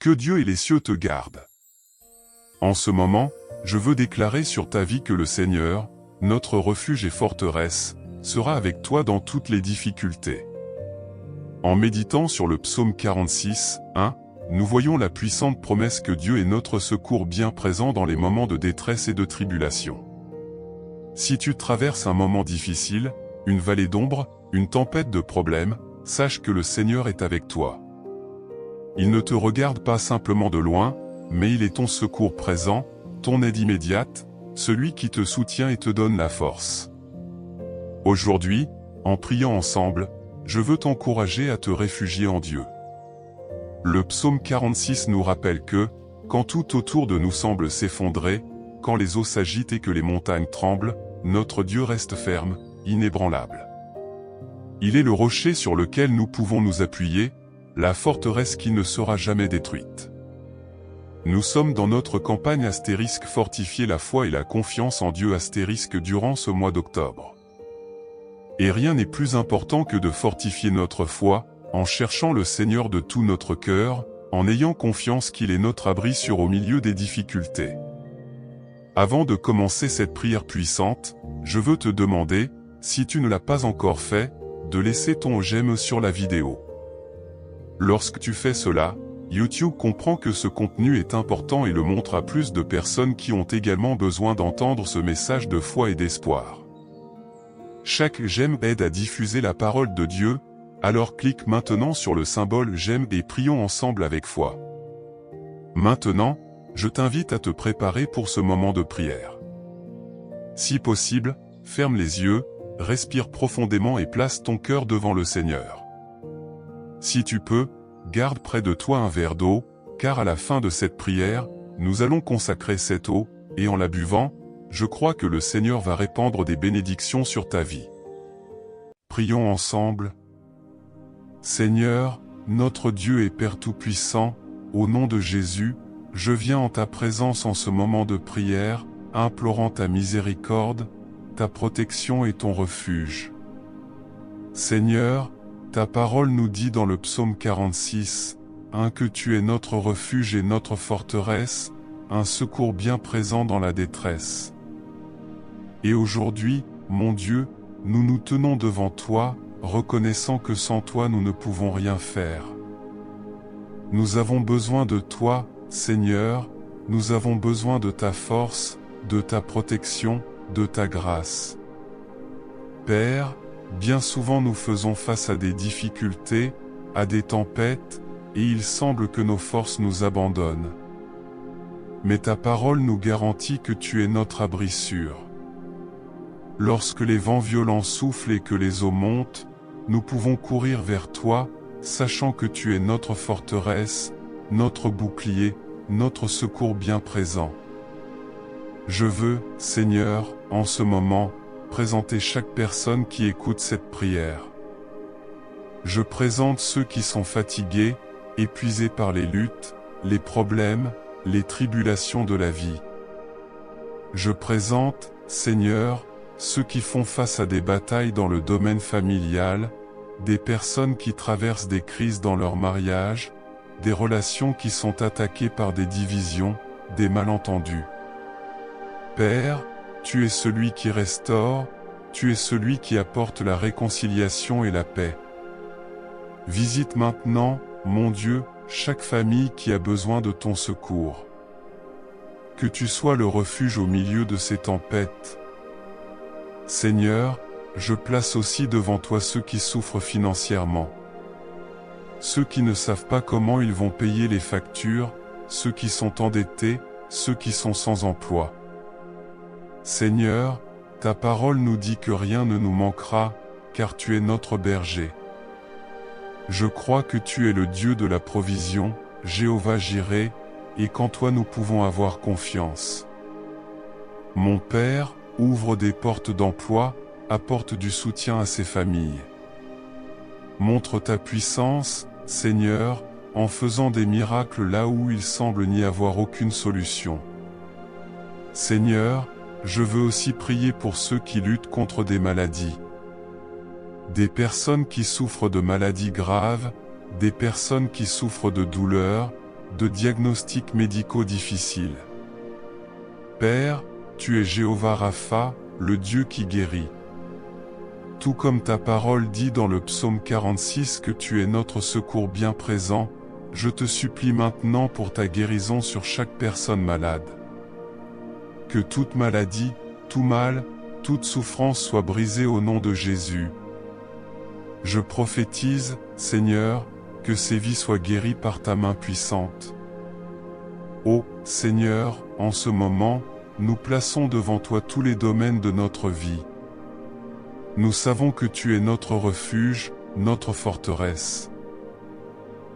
Que Dieu et les cieux te gardent. En ce moment, je veux déclarer sur ta vie que le Seigneur, notre refuge et forteresse, sera avec toi dans toutes les difficultés. En méditant sur le psaume 46, 1, nous voyons la puissante promesse que Dieu est notre secours bien présent dans les moments de détresse et de tribulation. Si tu traverses un moment difficile, une vallée d'ombre, une tempête de problèmes, sache que le Seigneur est avec toi. Il ne te regarde pas simplement de loin, mais il est ton secours présent, ton aide immédiate, celui qui te soutient et te donne la force. Aujourd'hui, en priant ensemble, je veux t'encourager à te réfugier en Dieu. Le psaume 46 nous rappelle que, quand tout autour de nous semble s'effondrer, quand les eaux s'agitent et que les montagnes tremblent, notre Dieu reste ferme, inébranlable. Il est le rocher sur lequel nous pouvons nous appuyer, la forteresse qui ne sera jamais détruite. Nous sommes dans notre campagne * fortifier la foi et la confiance en Dieu * durant ce mois d'octobre. Et rien n'est plus important que de fortifier notre foi, en cherchant le Seigneur de tout notre cœur, en ayant confiance qu'il est notre abri au milieu des difficultés. Avant de commencer cette prière puissante, je veux te demander, si tu ne l'as pas encore fait, de laisser ton j'aime sur la vidéo. Lorsque tu fais cela, YouTube comprend que ce contenu est important et le montre à plus de personnes qui ont également besoin d'entendre ce message de foi et d'espoir. Chaque j'aime aide à diffuser la parole de Dieu, alors clique maintenant sur le symbole j'aime et prions ensemble avec foi. Maintenant, je t'invite à te préparer pour ce moment de prière. Si possible, ferme les yeux, respire profondément et place ton cœur devant le Seigneur. Si tu peux, garde près de toi un verre d'eau, car à la fin de cette prière, nous allons consacrer cette eau, et en la buvant, je crois que le Seigneur va répandre des bénédictions sur ta vie. Prions ensemble. Seigneur, notre Dieu et Père Tout-Puissant, au nom de Jésus, je viens en ta présence en ce moment de prière, implorant ta miséricorde, ta protection et ton refuge. Seigneur, ta parole nous dit dans le psaume 46, que tu es notre refuge et notre forteresse, un secours bien présent dans la détresse. Et aujourd'hui, mon Dieu, nous nous tenons devant toi, reconnaissant que sans toi nous ne pouvons rien faire. Nous avons besoin de toi, Seigneur, nous avons besoin de ta force, de ta protection, de ta grâce. Père, bien souvent nous faisons face à des difficultés, à des tempêtes, et il semble que nos forces nous abandonnent. Mais ta parole nous garantit que tu es notre abri sûr. Lorsque les vents violents soufflent et que les eaux montent, nous pouvons courir vers toi, sachant que tu es notre forteresse, notre bouclier, notre secours bien présent. Je veux, Seigneur, en ce moment, présenter chaque personne qui écoute cette prière. Je présente ceux qui sont fatigués, épuisés par les luttes, les problèmes, les tribulations de la vie. Je présente, Seigneur, ceux qui font face à des batailles dans le domaine familial, des personnes qui traversent des crises dans leur mariage, des relations qui sont attaquées par des divisions, des malentendus. Père, tu es celui qui restaure, tu es celui qui apporte la réconciliation et la paix. Visite maintenant, mon Dieu, chaque famille qui a besoin de ton secours. Que tu sois le refuge au milieu de ces tempêtes. Seigneur, je place aussi devant toi ceux qui souffrent financièrement. Ceux qui ne savent pas comment ils vont payer les factures, ceux qui sont endettés, ceux qui sont sans emploi. Seigneur, ta parole nous dit que rien ne nous manquera, car tu es notre berger. Je crois que tu es le Dieu de la provision, Jéhovah Jireh, et qu'en toi nous pouvons avoir confiance. Mon Père, ouvre des portes d'emploi, apporte du soutien à ces familles. Montre ta puissance, Seigneur, en faisant des miracles là où il semble n'y avoir aucune solution. Seigneur, je veux aussi prier pour ceux qui luttent contre des maladies. Des personnes qui souffrent de maladies graves, des personnes qui souffrent de douleurs, de diagnostics médicaux difficiles. Père, tu es Jéhovah Rapha, le Dieu qui guérit. Tout comme ta parole dit dans le psaume 46 que tu es notre secours bien présent, je te supplie maintenant pour ta guérison sur chaque personne malade. Que toute maladie, tout mal, toute souffrance soit brisée au nom de Jésus. Je prophétise, Seigneur, que ces vies soient guéries par ta main puissante. Ô Seigneur, en ce moment, nous plaçons devant toi tous les domaines de notre vie. Nous savons que tu es notre refuge, notre forteresse.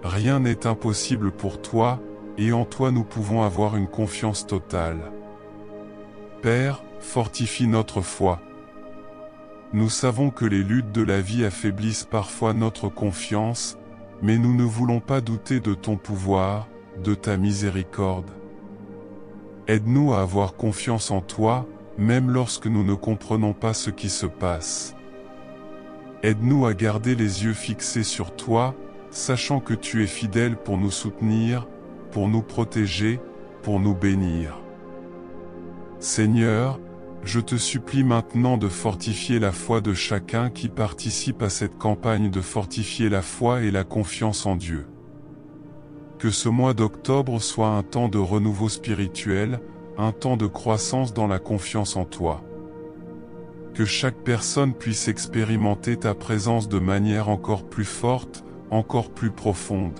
Rien n'est impossible pour toi, et en toi nous pouvons avoir une confiance totale. Père, fortifie notre foi. Nous savons que les luttes de la vie affaiblissent parfois notre confiance, mais nous ne voulons pas douter de ton pouvoir, de ta miséricorde. Aide-nous à avoir confiance en toi, même lorsque nous ne comprenons pas ce qui se passe. Aide-nous à garder les yeux fixés sur toi, sachant que tu es fidèle pour nous soutenir, pour nous protéger, pour nous bénir. Seigneur, je te supplie maintenant de fortifier la foi de chacun qui participe à cette campagne, de fortifier la foi et la confiance en Dieu. Que ce mois d'octobre soit un temps de renouveau spirituel, un temps de croissance dans la confiance en toi. Que chaque personne puisse expérimenter ta présence de manière encore plus forte, encore plus profonde.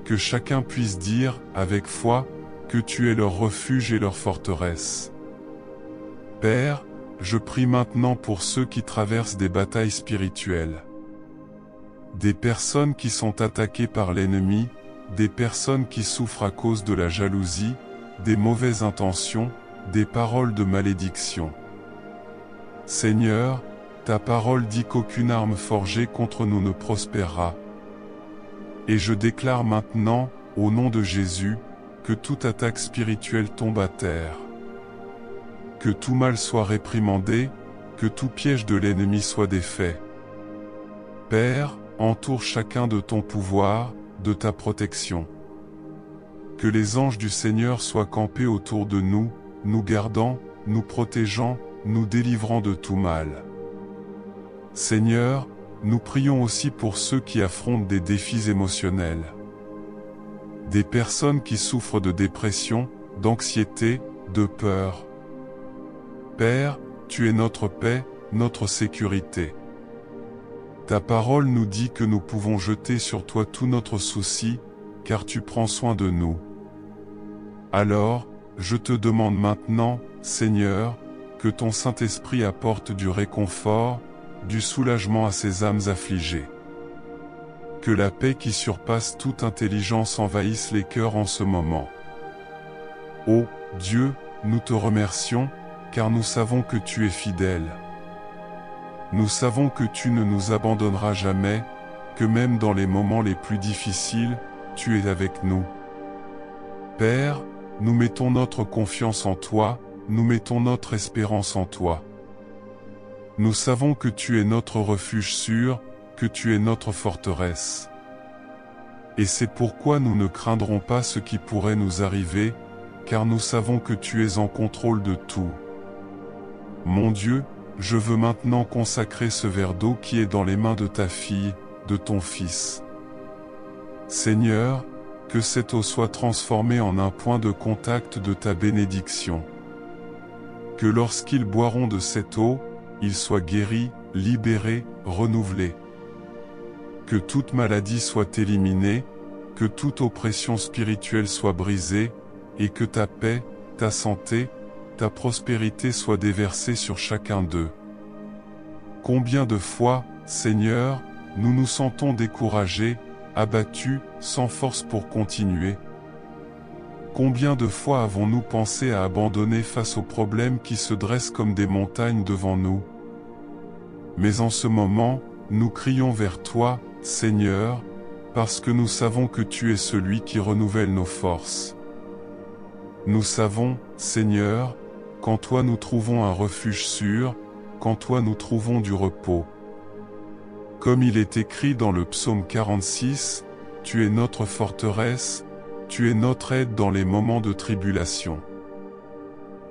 Que chacun puisse dire, avec foi, que tu es leur refuge et leur forteresse. Père, je prie maintenant pour ceux qui traversent des batailles spirituelles. Des personnes qui sont attaquées par l'ennemi, des personnes qui souffrent à cause de la jalousie, des mauvaises intentions, des paroles de malédiction. Seigneur, ta parole dit qu'aucune arme forgée contre nous ne prospérera. Et je déclare maintenant, au nom de Jésus, que toute attaque spirituelle tombe à terre. Que tout mal soit réprimandé, que tout piège de l'ennemi soit défait. Père, entoure chacun de ton pouvoir, de ta protection. Que les anges du Seigneur soient campés autour de nous, nous gardant, nous protégeant, nous délivrant de tout mal. Seigneur, nous prions aussi pour ceux qui affrontent des défis émotionnels. Des personnes qui souffrent de dépression, d'anxiété, de peur. Père, tu es notre paix, notre sécurité. Ta parole nous dit que nous pouvons jeter sur toi tout notre souci, car tu prends soin de nous. Alors, je te demande maintenant, Seigneur, que ton Saint-Esprit apporte du réconfort, du soulagement à ces âmes affligées. Que la paix qui surpasse toute intelligence envahisse les cœurs en ce moment. Ô Dieu, nous te remercions, car nous savons que tu es fidèle. Nous savons que tu ne nous abandonneras jamais, que même dans les moments les plus difficiles, tu es avec nous. Père, nous mettons notre confiance en toi, nous mettons notre espérance en toi. Nous savons que tu es notre refuge sûr, que tu es notre forteresse. Et c'est pourquoi nous ne craindrons pas ce qui pourrait nous arriver, car nous savons que tu es en contrôle de tout. Mon Dieu, je veux maintenant consacrer ce verre d'eau qui est dans les mains de ta fille, de ton fils. Seigneur, que cette eau soit transformée en un point de contact de ta bénédiction. Que lorsqu'ils boiront de cette eau, ils soient guéris, libérés, renouvelés. Que toute maladie soit éliminée, que toute oppression spirituelle soit brisée, et que ta paix, ta santé, ta prospérité soit déversée sur chacun d'eux. Combien de fois, Seigneur, nous nous sentons découragés, abattus, sans force pour continuer? Combien de fois avons-nous pensé à abandonner face aux problèmes qui se dressent comme des montagnes devant nous? Mais en ce moment, nous crions vers toi, Seigneur, parce que nous savons que tu es celui qui renouvelle nos forces. Nous savons, Seigneur, qu'en toi nous trouvons un refuge sûr, qu'en toi nous trouvons du repos. Comme il est écrit dans le psaume 46, tu es notre forteresse, Tu es notre aide dans les moments de tribulation.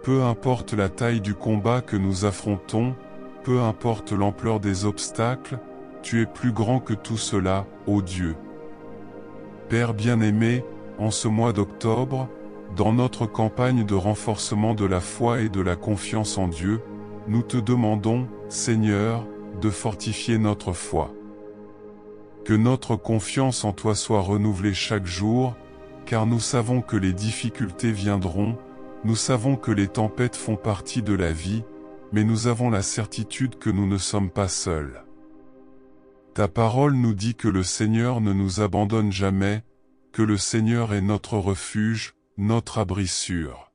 Peu importe la taille du combat que nous affrontons, peu importe l'ampleur des obstacles, tu es plus grand que tout cela, ô Dieu. Père bien-aimé, en ce mois d'octobre, dans notre campagne de renforcement de la foi et de la confiance en Dieu, nous te demandons, Seigneur, de fortifier notre foi. Que notre confiance en toi soit renouvelée chaque jour, car nous savons que les difficultés viendront, nous savons que les tempêtes font partie de la vie, mais nous avons la certitude que nous ne sommes pas seuls. Ta parole nous dit que le Seigneur ne nous abandonne jamais, que le Seigneur est notre refuge, notre abri sûr.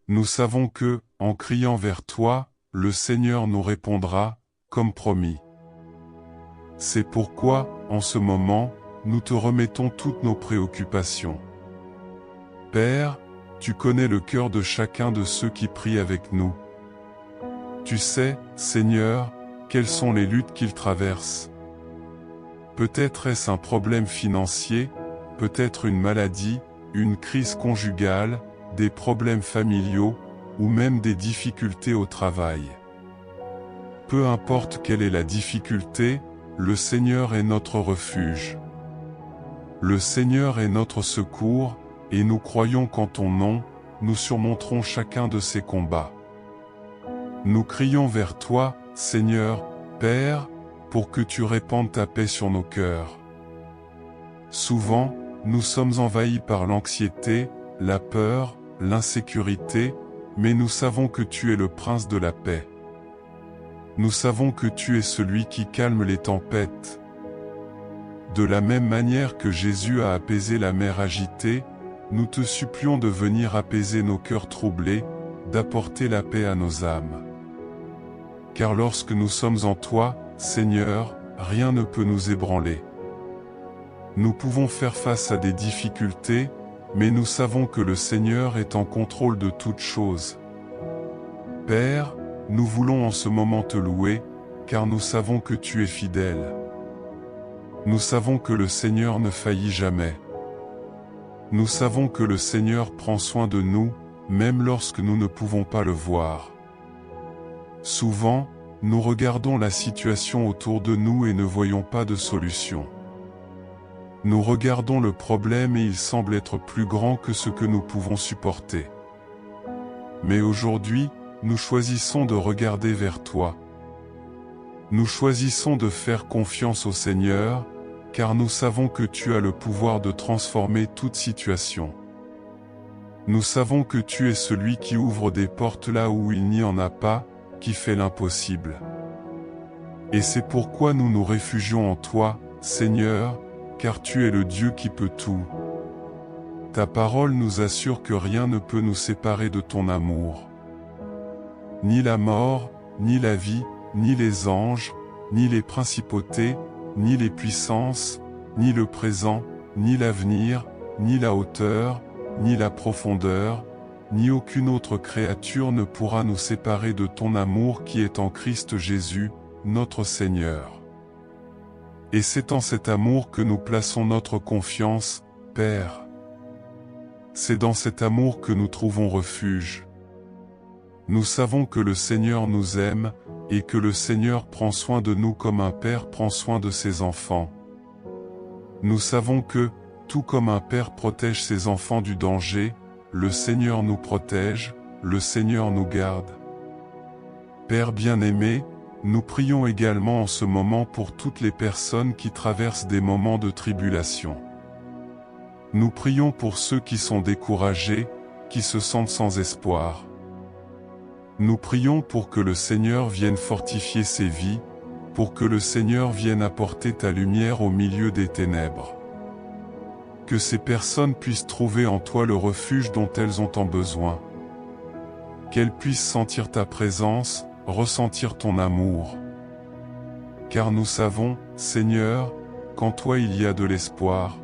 Nous savons que, en criant vers toi, le Seigneur nous répondra, comme promis. C'est pourquoi, en ce moment, nous te remettons toutes nos préoccupations. Père, tu connais le cœur de chacun de ceux qui prient avec nous. Tu sais, Seigneur, quelles sont les luttes qu'ils traversent. Peut-être est-ce un problème financier, peut-être une maladie, une crise conjugale, des problèmes familiaux, ou même des difficultés au travail. Peu importe quelle est la difficulté, le Seigneur est notre refuge. Le Seigneur est notre secours, et nous croyons qu'en ton nom, nous surmonterons chacun de ces combats. Nous crions vers toi, Seigneur, Père, pour que tu répandes ta paix sur nos cœurs. Souvent, nous sommes envahis par l'anxiété, la peur, l'insécurité, mais nous savons que tu es le prince de la paix. Nous savons que tu es celui qui calme les tempêtes. De la même manière que Jésus a apaisé la mer agitée, nous te supplions de venir apaiser nos cœurs troublés, d'apporter la paix à nos âmes. Car lorsque nous sommes en toi, Seigneur, rien ne peut nous ébranler. Nous pouvons faire face à des difficultés, mais nous savons que le Seigneur est en contrôle de toutes choses. Père, nous voulons en ce moment te louer, car nous savons que tu es fidèle. Nous savons que le Seigneur ne faillit jamais. Nous savons que le Seigneur prend soin de nous, même lorsque nous ne pouvons pas le voir. Souvent, nous regardons la situation autour de nous et ne voyons pas de solution. Nous regardons le problème et il semble être plus grand que ce que nous pouvons supporter. Mais aujourd'hui, nous choisissons de regarder vers toi. Nous choisissons de faire confiance au Seigneur, car nous savons que tu as le pouvoir de transformer toute situation. Nous savons que tu es celui qui ouvre des portes là où il n'y en a pas, qui fait l'impossible. Et c'est pourquoi nous nous réfugions en toi, Seigneur, car tu es le Dieu qui peut tout. Ta parole nous assure que rien ne peut nous séparer de ton amour. Ni la mort, ni la vie, ni les anges, ni les principautés, ni les puissances, ni le présent, ni l'avenir, ni la hauteur, ni la profondeur, ni aucune autre créature ne pourra nous séparer de ton amour qui est en Christ Jésus, notre Seigneur. Et c'est en cet amour que nous plaçons notre confiance, Père. C'est dans cet amour que nous trouvons refuge. Nous savons que le Seigneur nous aime, et que le Seigneur prend soin de nous comme un père prend soin de ses enfants. Nous savons que, tout comme un père protège ses enfants du danger, le Seigneur nous protège, le Seigneur nous garde. Père bien-aimé, nous prions également en ce moment pour toutes les personnes qui traversent des moments de tribulation. Nous prions pour ceux qui sont découragés, qui se sentent sans espoir. Nous prions pour que le Seigneur vienne fortifier ces vies, pour que le Seigneur vienne apporter ta lumière au milieu des ténèbres. Que ces personnes puissent trouver en toi le refuge dont elles ont tant besoin. Qu'elles puissent sentir ta présence, ressentir ton amour. Car nous savons, Seigneur, qu'en toi il y a de l'espoir.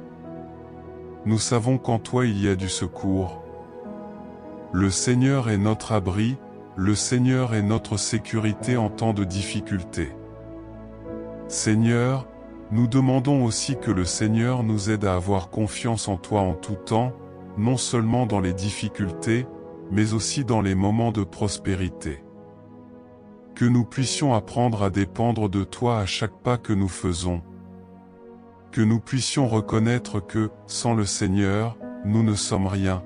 Nous savons qu'en toi il y a du secours. Le Seigneur est notre abri, le Seigneur est notre sécurité en temps de difficulté. Seigneur, nous demandons aussi que le Seigneur nous aide à avoir confiance en toi en tout temps, non seulement dans les difficultés, mais aussi dans les moments de prospérité. Que nous puissions apprendre à dépendre de toi à chaque pas que nous faisons. Que nous puissions reconnaître que, sans le Seigneur, nous ne sommes rien.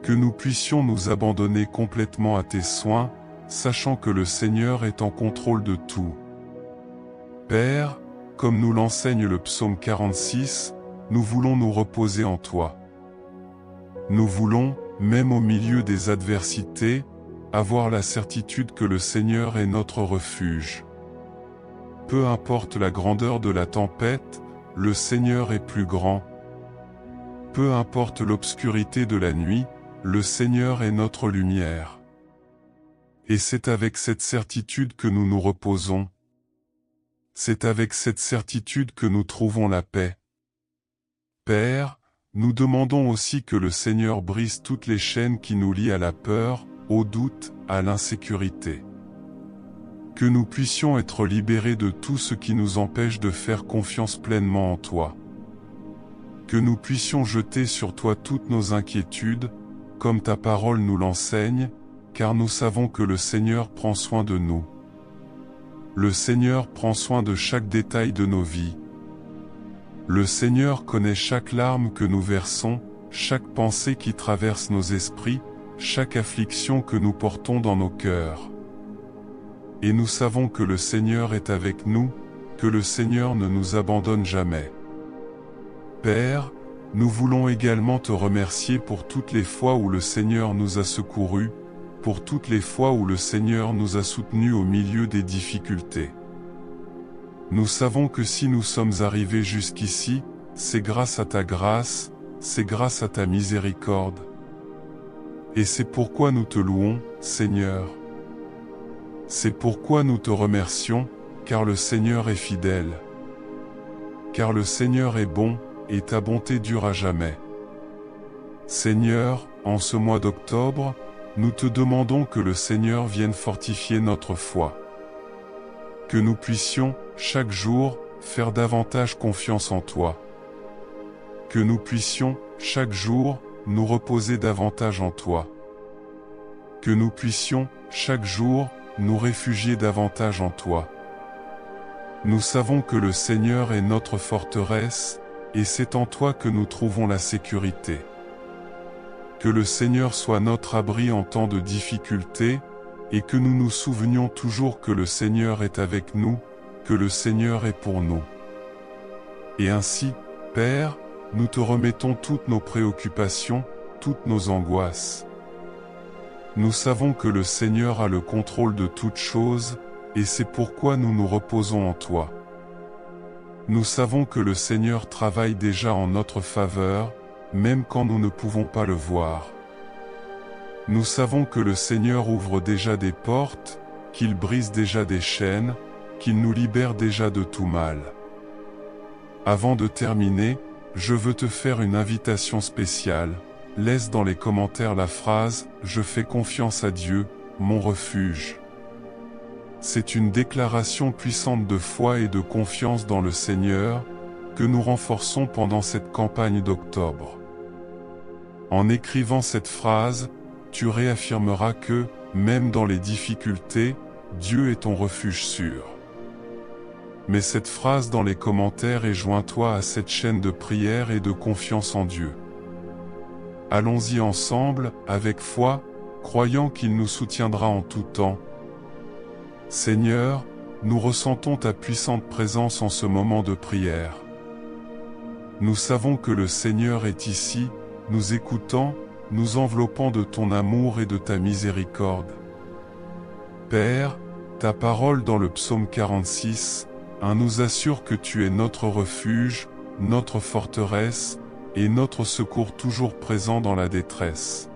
Que nous puissions nous abandonner complètement à tes soins, sachant que le Seigneur est en contrôle de tout. Père, comme nous l'enseigne le psaume 46, nous voulons nous reposer en toi. Nous voulons, même au milieu des adversités, avoir la certitude que le Seigneur est notre refuge. Peu importe la grandeur de la tempête, le Seigneur est plus grand. Peu importe l'obscurité de la nuit, le Seigneur est notre lumière. Et c'est avec cette certitude que nous nous reposons. C'est avec cette certitude que nous trouvons la paix. Père, nous demandons aussi que le Seigneur brise toutes les chaînes qui nous lient à la peur, au doute, à l'insécurité. Que nous puissions être libérés de tout ce qui nous empêche de faire confiance pleinement en toi. Que nous puissions jeter sur toi toutes nos inquiétudes, comme ta parole nous l'enseigne, car nous savons que le Seigneur prend soin de nous. Le Seigneur prend soin de chaque détail de nos vies. Le Seigneur connaît chaque larme que nous versons, chaque pensée qui traverse nos esprits, chaque affliction que nous portons dans nos cœurs. Et nous savons que le Seigneur est avec nous, que le Seigneur ne nous abandonne jamais. Père, nous voulons également te remercier pour toutes les fois où le Seigneur nous a secourus, pour toutes les fois où le Seigneur nous a soutenus au milieu des difficultés. Nous savons que si nous sommes arrivés jusqu'ici, c'est grâce à ta grâce, c'est grâce à ta miséricorde. Et c'est pourquoi nous te louons, Seigneur. C'est pourquoi nous te remercions, car le Seigneur est fidèle. Car le Seigneur est bon, et ta bonté dure à jamais. Seigneur, en ce mois d'octobre, nous te demandons que le Seigneur vienne fortifier notre foi. Que nous puissions, chaque jour, faire davantage confiance en toi. Que nous puissions, chaque jour, nous reposer davantage en toi. Que nous puissions, chaque jour, nous réfugier davantage en toi. Nous savons que le Seigneur est notre forteresse, et c'est en toi que nous trouvons la sécurité. Que le Seigneur soit notre abri en temps de difficulté, et que nous nous souvenions toujours que le Seigneur est avec nous, que le Seigneur est pour nous. Et ainsi, Père, nous te remettons toutes nos préoccupations, toutes nos angoisses. Nous savons que le Seigneur a le contrôle de toutes choses, et c'est pourquoi nous nous reposons en toi. Nous savons que le Seigneur travaille déjà en notre faveur, même quand nous ne pouvons pas le voir. Nous savons que le Seigneur ouvre déjà des portes, qu'il brise déjà des chaînes, qu'il nous libère déjà de tout mal. Avant de terminer, je veux te faire une invitation spéciale. Laisse dans les commentaires la phrase « Je fais confiance à Dieu, mon refuge ». C'est une déclaration puissante de foi et de confiance dans le Seigneur, que nous renforçons pendant cette campagne d'octobre. En écrivant cette phrase, tu réaffirmeras que, même dans les difficultés, Dieu est ton refuge sûr. Mets cette phrase dans les commentaires et joins-toi à cette chaîne de prière et de confiance en Dieu. Allons-y ensemble, avec foi, croyant qu'il nous soutiendra en tout temps. Seigneur, nous ressentons ta puissante présence en ce moment de prière. Nous savons que le Seigneur est ici, nous écoutant, nous enveloppant de ton amour et de ta miséricorde. Père, ta parole dans le psaume 46, nous assure que tu es notre refuge, notre forteresse, et notre secours toujours présent dans la détresse.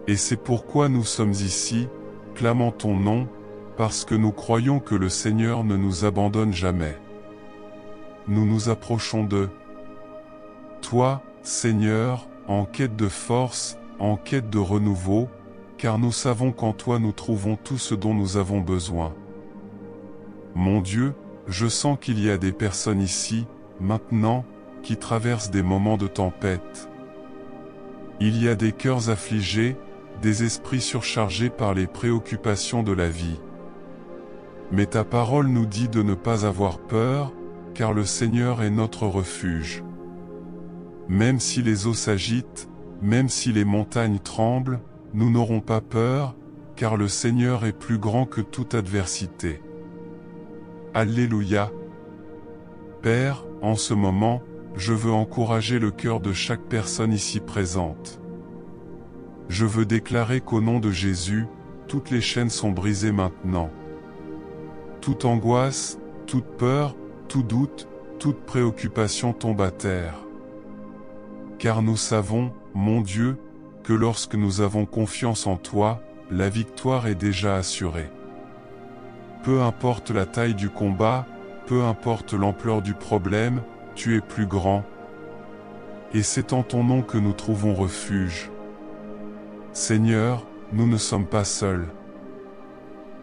Et c'est pourquoi nous sommes ici, clamant ton nom, parce que nous croyons que le Seigneur ne nous abandonne jamais. Nous nous approchons de toi, Seigneur, en quête de force, en quête de renouveau, car nous savons qu'en toi nous trouvons tout ce dont nous avons besoin. Mon Dieu, je sens qu'il y a des personnes ici, maintenant, qui traversent des moments de tempête. Il y a des cœurs affligés, des esprits surchargés par les préoccupations de la vie. Mais ta parole nous dit de ne pas avoir peur, car le Seigneur est notre refuge. Même si les eaux s'agitent, même si les montagnes tremblent, nous n'aurons pas peur, car le Seigneur est plus grand que toute adversité. Alléluia. Père, en ce moment, je veux encourager le cœur de chaque personne ici présente. Je veux déclarer qu'au nom de Jésus, toutes les chaînes sont brisées maintenant. Toute angoisse, toute peur, tout doute, toute préoccupation tombe à terre. Car nous savons, mon Dieu, que lorsque nous avons confiance en toi, la victoire est déjà assurée. Peu importe la taille du combat, peu importe l'ampleur du problème, tu es plus grand. Et c'est en ton nom que nous trouvons refuge. Seigneur, nous ne sommes pas seuls.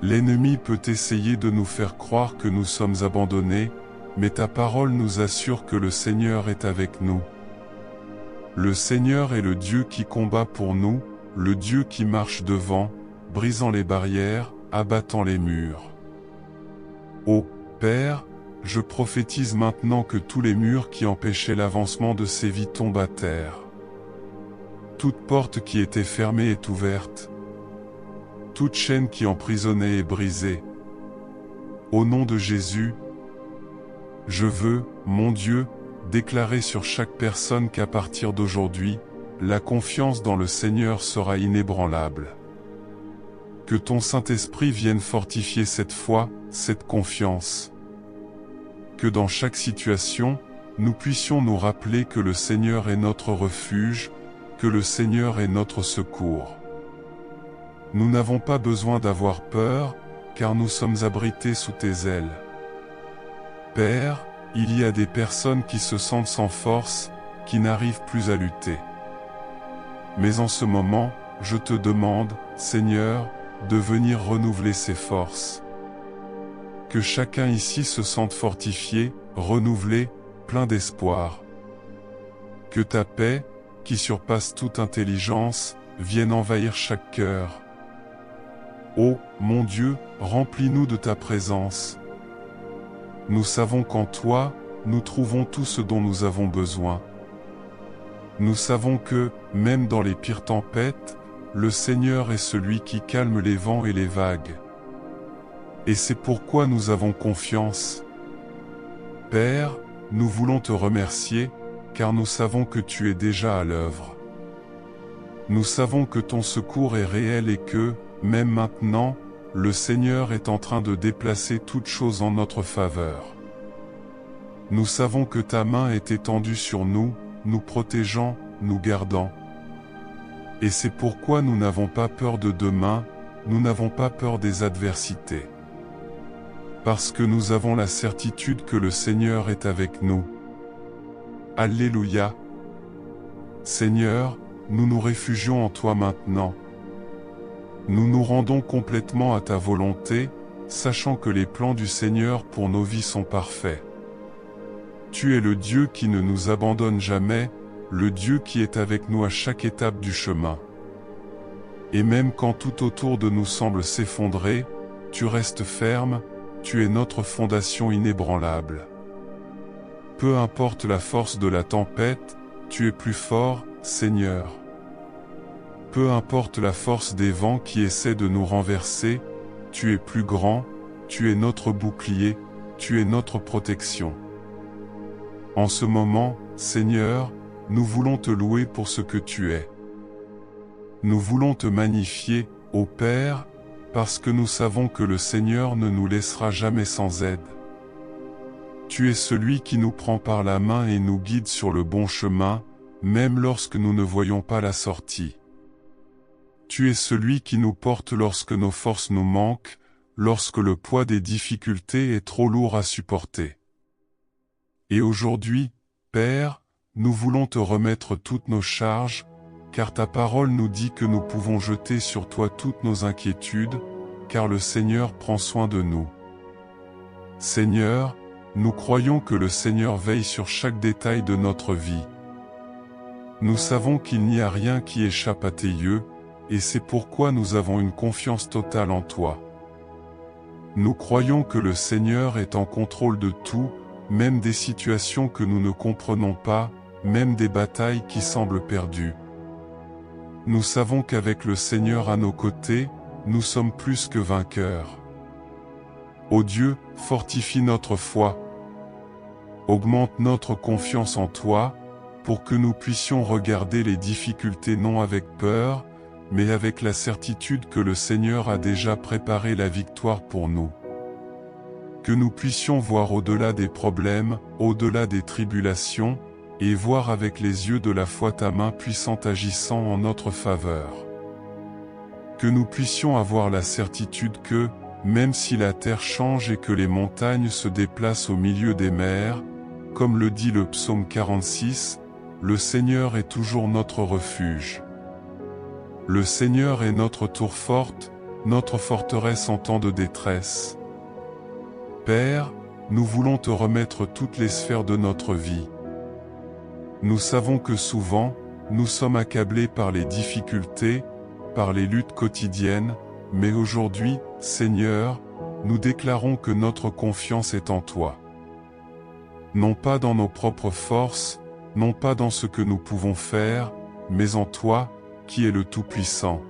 L'ennemi peut essayer de nous faire croire que nous sommes abandonnés, mais ta parole nous assure que le Seigneur est avec nous. Le Seigneur est le Dieu qui combat pour nous, le Dieu qui marche devant, brisant les barrières, abattant les murs. Ô Père, je prophétise maintenant que tous les murs qui empêchaient l'avancement de ces vies tombent à terre. Toute porte qui était fermée est ouverte. Toute chaîne qui emprisonnait est brisée. Au nom de Jésus, je veux, mon Dieu, déclarer sur chaque personne qu'à partir d'aujourd'hui, la confiance dans le Seigneur sera inébranlable. Que ton Saint-Esprit vienne fortifier cette foi, cette confiance. Que dans chaque situation, nous puissions nous rappeler que le Seigneur est notre refuge, que le Seigneur est notre secours. Nous n'avons pas besoin d'avoir peur, car nous sommes abrités sous tes ailes. Père, il y a des personnes qui se sentent sans force, qui n'arrivent plus à lutter. Mais en ce moment, je te demande, Seigneur, de venir renouveler ses forces. Que chacun ici se sente fortifié, renouvelé, plein d'espoir. Que ta paix, qui surpasse toute intelligence, vienne envahir chaque cœur. Ô, mon Dieu, remplis-nous de ta présence. Nous savons qu'en toi, nous trouvons tout ce dont nous avons besoin. Nous savons que, même dans les pires tempêtes, le Seigneur est celui qui calme les vents et les vagues. Et c'est pourquoi nous avons confiance. Père, nous voulons te remercier, car nous savons que tu es déjà à l'œuvre. Nous savons que ton secours est réel et que, même maintenant, le Seigneur est en train de déplacer toutes choses en notre faveur. Nous savons que ta main est étendue sur nous, nous protégeant, nous gardant. Et c'est pourquoi nous n'avons pas peur de demain, nous n'avons pas peur des adversités. Parce que nous avons la certitude que le Seigneur est avec nous. Alléluia. Seigneur, nous nous réfugions en toi maintenant. Nous nous rendons complètement à ta volonté, sachant que les plans du Seigneur pour nos vies sont parfaits. Tu es le Dieu qui ne nous abandonne jamais, le Dieu qui est avec nous à chaque étape du chemin. Et même quand tout autour de nous semble s'effondrer, tu restes ferme, tu es notre fondation inébranlable. Peu importe la force de la tempête, tu es plus fort, Seigneur. Peu importe la force des vents qui essaient de nous renverser, tu es plus grand, tu es notre bouclier, tu es notre protection. En ce moment, Seigneur, nous voulons te louer pour ce que tu es. Nous voulons te magnifier, ô Père, parce que nous savons que le Seigneur ne nous laissera jamais sans aide. Tu es celui qui nous prend par la main et nous guide sur le bon chemin, même lorsque nous ne voyons pas la sortie. Tu es celui qui nous porte lorsque nos forces nous manquent, lorsque le poids des difficultés est trop lourd à supporter. Et aujourd'hui, Père, nous voulons te remettre toutes nos charges, car ta parole nous dit que nous pouvons jeter sur toi toutes nos inquiétudes, car le Seigneur prend soin de nous. Seigneur, nous croyons que le Seigneur veille sur chaque détail de notre vie. Nous savons qu'il n'y a rien qui échappe à tes yeux, et c'est pourquoi nous avons une confiance totale en toi. Nous croyons que le Seigneur est en contrôle de tout, même des situations que nous ne comprenons pas, même des batailles qui semblent perdues. Nous savons qu'avec le Seigneur à nos côtés, nous sommes plus que vainqueurs. Ô Dieu, fortifie notre foi. Augmente notre confiance en toi, pour que nous puissions regarder les difficultés non avec peur, mais avec la certitude que le Seigneur a déjà préparé la victoire pour nous. Que nous puissions voir au-delà des problèmes, au-delà des tribulations, et voir avec les yeux de la foi ta main puissante agissant en notre faveur. Que nous puissions avoir la certitude que, même si la terre change et que les montagnes se déplacent au milieu des mers, comme le dit le psaume 46, le Seigneur est toujours notre refuge. Le Seigneur est notre tour forte, notre forteresse en temps de détresse. Père, nous voulons te remettre toutes les sphères de notre vie. Nous savons que souvent, nous sommes accablés par les difficultés, par les luttes quotidiennes, mais aujourd'hui, Seigneur, nous déclarons que notre confiance est en toi. Non pas dans nos propres forces, non pas dans ce que nous pouvons faire, mais en toi, qui est le Tout-Puissant.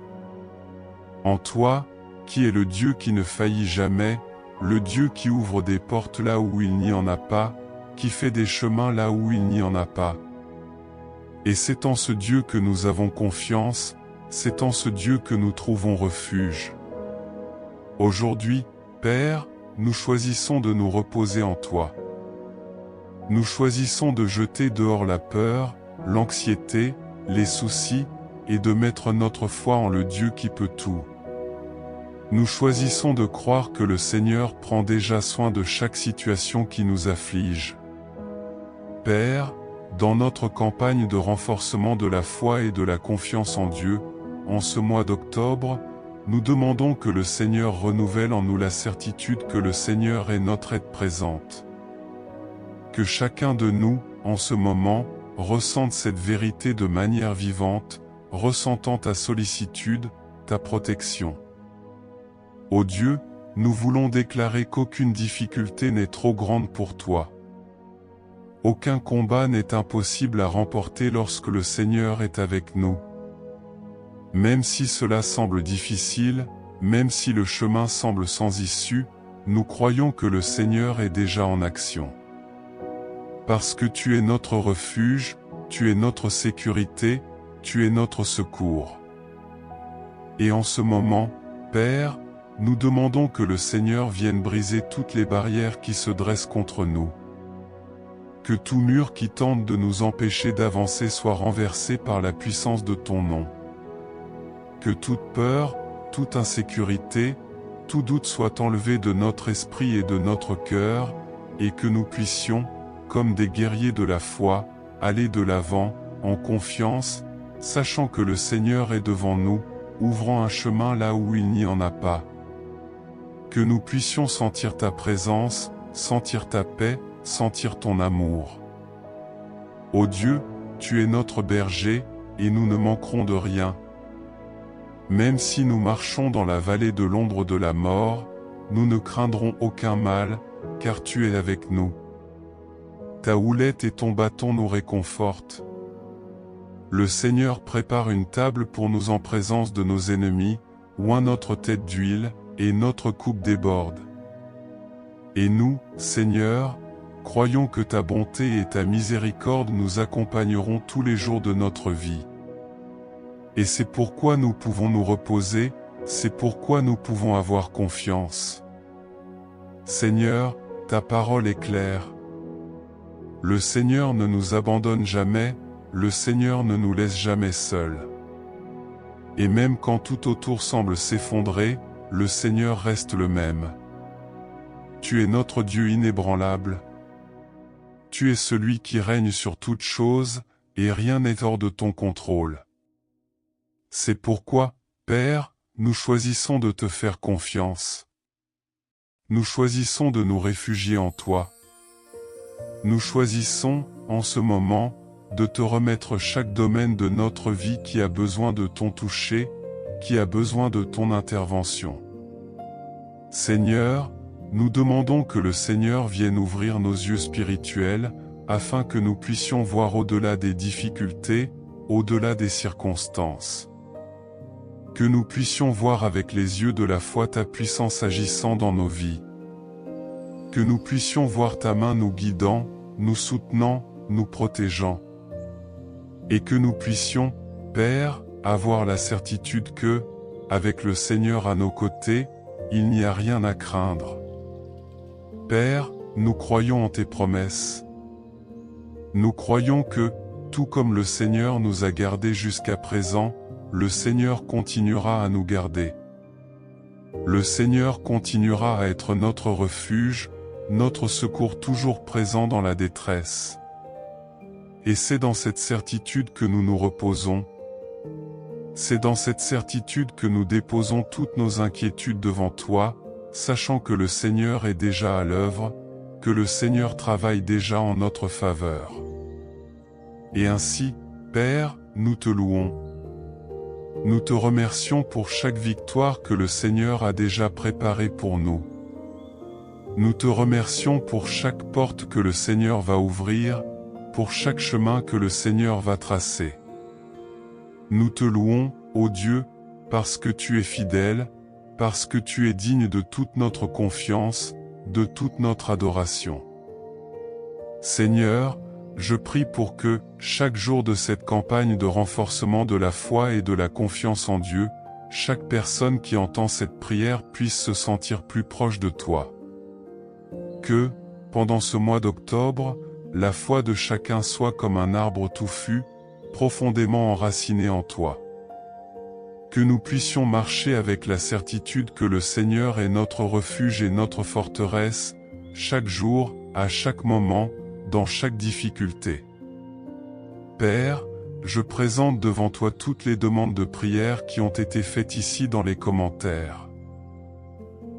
En toi, qui est le Dieu qui ne faillit jamais, le Dieu qui ouvre des portes là où il n'y en a pas, qui fait des chemins là où il n'y en a pas. Et c'est en ce Dieu que nous avons confiance, c'est en ce Dieu que nous trouvons refuge. Aujourd'hui, Père, nous choisissons de nous reposer en toi. Nous choisissons de jeter dehors la peur, l'anxiété, les soucis, et de mettre notre foi en le Dieu qui peut tout. Nous choisissons de croire que le Seigneur prend déjà soin de chaque situation qui nous afflige. Père, dans notre campagne de renforcement de la foi et de la confiance en Dieu, en ce mois d'octobre, nous demandons que le Seigneur renouvelle en nous la certitude que le Seigneur est notre aide présente. Que chacun de nous, en ce moment, ressente cette vérité de manière vivante, ressentant ta sollicitude, ta protection. Ô Dieu, nous voulons déclarer qu'aucune difficulté n'est trop grande pour toi. Aucun combat n'est impossible à remporter lorsque le Seigneur est avec nous. Même si cela semble difficile, même si le chemin semble sans issue, nous croyons que le Seigneur est déjà en action. Parce que tu es notre refuge, tu es notre sécurité, tu es notre secours. Et en ce moment, Père, nous demandons que le Seigneur vienne briser toutes les barrières qui se dressent contre nous. Que tout mur qui tente de nous empêcher d'avancer soit renversé par la puissance de ton nom. Que toute peur, toute insécurité, tout doute soit enlevé de notre esprit et de notre cœur, et que nous puissions, comme des guerriers de la foi, aller de l'avant, en confiance, sachant que le Seigneur est devant nous, ouvrant un chemin là où il n'y en a pas. Que nous puissions sentir ta présence, sentir ta paix, sentir ton amour. Ô Dieu, tu es notre berger, et nous ne manquerons de rien. Même si nous marchons dans la vallée de l'ombre de la mort, nous ne craindrons aucun mal, car tu es avec nous. Ta houlette et ton bâton nous réconfortent. Le Seigneur prépare une table pour nous en présence de nos ennemis, oint notre tête d'huile, et notre coupe déborde. Et nous, Seigneur, croyons que ta bonté et ta miséricorde nous accompagneront tous les jours de notre vie. Et c'est pourquoi nous pouvons nous reposer, c'est pourquoi nous pouvons avoir confiance. Seigneur, ta parole est claire. Le Seigneur ne nous abandonne jamais, le Seigneur ne nous laisse jamais seuls. Et même quand tout autour semble s'effondrer, le Seigneur reste le même. Tu es notre Dieu inébranlable. Tu es celui qui règne sur toutes choses, et rien n'est hors de ton contrôle. C'est pourquoi, Père, nous choisissons de te faire confiance. Nous choisissons de nous réfugier en toi. Nous choisissons, en ce moment, de te remettre chaque domaine de notre vie qui a besoin de ton toucher, qui a besoin de ton intervention. Seigneur, nous demandons que le Seigneur vienne ouvrir nos yeux spirituels, afin que nous puissions voir au-delà des difficultés, au-delà des circonstances. Que nous puissions voir avec les yeux de la foi ta puissance agissant dans nos vies. Que nous puissions voir ta main nous guidant, nous soutenant, nous protégeant. Et que nous puissions, Père, avoir la certitude que, avec le Seigneur à nos côtés, il n'y a rien à craindre. Père, nous croyons en tes promesses. Nous croyons que, tout comme le Seigneur nous a gardés jusqu'à présent, le Seigneur continuera à nous garder. Le Seigneur continuera à être notre refuge, notre secours toujours présent dans la détresse. Et c'est dans cette certitude que nous nous reposons. C'est dans cette certitude que nous déposons toutes nos inquiétudes devant toi, sachant que le Seigneur est déjà à l'œuvre, que le Seigneur travaille déjà en notre faveur. Et ainsi, Père, nous te louons. Nous te remercions pour chaque victoire que le Seigneur a déjà préparée pour nous. Nous te remercions pour chaque porte que le Seigneur va ouvrir, pour chaque chemin que le Seigneur va tracer. Nous te louons, ô Dieu, parce que tu es fidèle, parce que tu es digne de toute notre confiance, de toute notre adoration. Seigneur, je prie pour que, chaque jour de cette campagne de renforcement de la foi et de la confiance en Dieu, chaque personne qui entend cette prière puisse se sentir plus proche de toi. Que, pendant ce mois d'octobre, la foi de chacun soit comme un arbre touffu, profondément enraciné en toi. Que nous puissions marcher avec la certitude que le Seigneur est notre refuge et notre forteresse, chaque jour, à chaque moment, dans chaque difficulté. Père, je présente devant toi toutes les demandes de prière qui ont été faites ici dans les commentaires.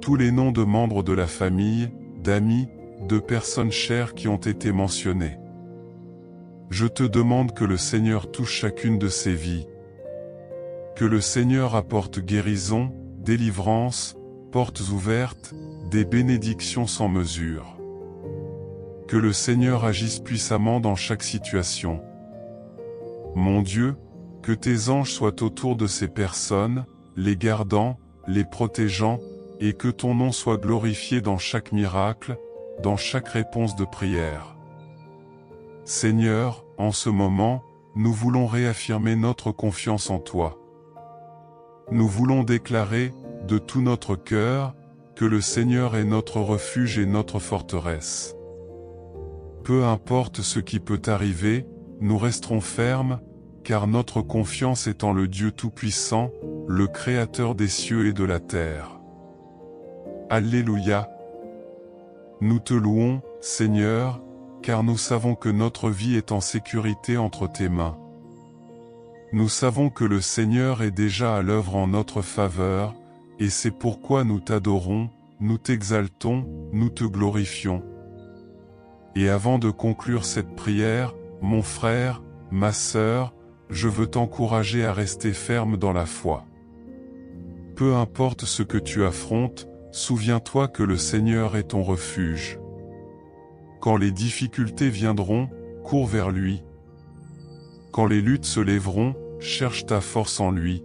Tous les noms de membres de la famille, d'amis, de personnes chères qui ont été mentionnés. Je te demande que le Seigneur touche chacune de ces vies. Que le Seigneur apporte guérison, délivrance, portes ouvertes, des bénédictions sans mesure. Que le Seigneur agisse puissamment dans chaque situation. Mon Dieu, que tes anges soient autour de ces personnes, les gardant, les protégeant, et que ton nom soit glorifié dans chaque miracle, dans chaque réponse de prière. Seigneur, en ce moment, nous voulons réaffirmer notre confiance en toi. Nous voulons déclarer, de tout notre cœur, que le Seigneur est notre refuge et notre forteresse. Peu importe ce qui peut arriver, nous resterons fermes, car notre confiance est en le Dieu Tout-Puissant, le Créateur des cieux et de la terre. Alléluia. Nous te louons, Seigneur, car nous savons que notre vie est en sécurité entre tes mains. Nous savons que le Seigneur est déjà à l'œuvre en notre faveur, et c'est pourquoi nous t'adorons, nous t'exaltons, nous te glorifions. Et avant de conclure cette prière, mon frère, ma sœur, je veux t'encourager à rester ferme dans la foi. Peu importe ce que tu affrontes, souviens-toi que le Seigneur est ton refuge. Quand les difficultés viendront, cours vers lui. Quand les luttes se lèveront, cherche ta force en lui.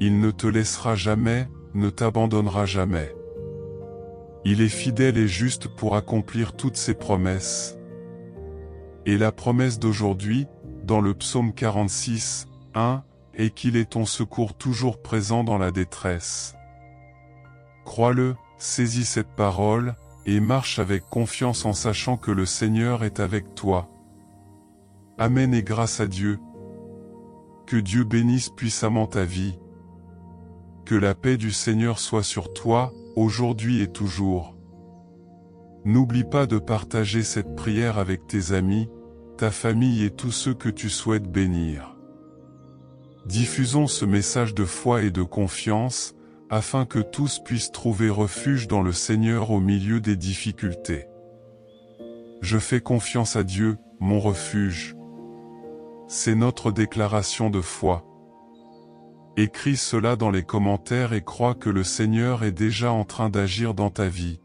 Il ne te laissera jamais, ne t'abandonnera jamais. Il est fidèle et juste pour accomplir toutes ses promesses. Et la promesse d'aujourd'hui, dans le psaume 46, 1, est qu'il est ton secours toujours présent dans la détresse. Crois-le, saisis cette parole, et marche avec confiance en sachant que le Seigneur est avec toi. Amen et grâce à Dieu. Que Dieu bénisse puissamment ta vie. Que la paix du Seigneur soit sur toi, aujourd'hui et toujours. N'oublie pas de partager cette prière avec tes amis, ta famille et tous ceux que tu souhaites bénir. Diffusons ce message de foi et de confiance, afin que tous puissent trouver refuge dans le Seigneur au milieu des difficultés. Je fais confiance à Dieu, mon refuge. C'est notre déclaration de foi. Écris cela dans les commentaires et crois que le Seigneur est déjà en train d'agir dans ta vie.